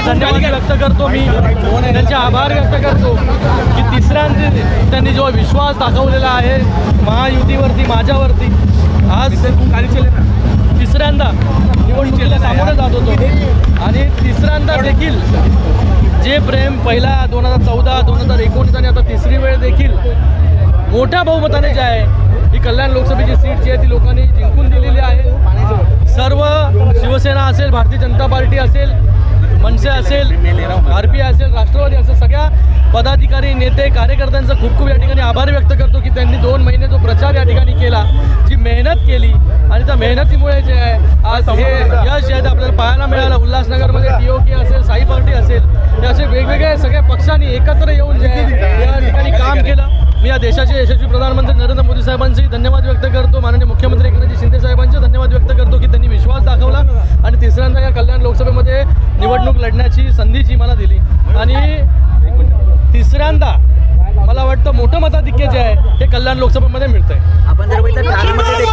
धन्यवाद व्यक्त करतो, मी त्यांचे आभार व्यक्त करतो की तिसऱ्यांदा त्यांनी जो विश्वास दाखवलेला आहे महायुतीवरती, माझ्यावरती, आज तिसऱ्यांदा निवडणुकीला सामोरं जात होतो आणि तिसऱ्यांदा देखील जे प्रेम पहिला 2014, 2019 आणि आता तिसरी वेळ देखील मोठ्या बहुमताने जे आहे ही कल्याण लोकसभेची सीट जी आहे ती लोकांनी जिंकून दिलेली आहे। सर्व शिवसेना असेल, भारतीय जनता पार्टी असेल, मनसे असेल, RP असेल, राष्ट्रवादी असेल, सगळ्या पदाधिकारी, नेते, कार्यकर्त्यांचा खूप खूप या ठिकाणी आभार व्यक्त करतो की त्यांनी 2 महिने जो प्रचार या ठिकाणी केला, जी मेहनत केली आणि त्या मेहनतीमुळे जे आहे आज हे यश जे आहे आपल्याला पाहायला मिळालं। उल्हासनगरमध्ये TOK असेल, साई पार्टी असेल, हे असे वेगवेगळे सगळ्या पक्षांनी एकत्र येऊन जे आहे या ठिकाणी काम केलं। मी या देशाचे यशस्वी प्रधानमंत्री नरेंद्र मोदी साहेबांचे धन्यवाद व्यक्त करतो, माननीय मुख्यमंत्री एकनाथ शिंदे साहेबांचे धन्यवाद व्यक्त करतो की त्यांनी विश्वास दाखवला आणि तिसऱ्यांदा या कल्याण लोकसभेमध्ये निवडणूक लढण्याची संधी जी मला दिली आणि तिसऱ्यांदा मला वाटतं मोठं मताधिक्य जे आहे हे कल्याण लोकसभेमध्ये मिळतंय। आपण जर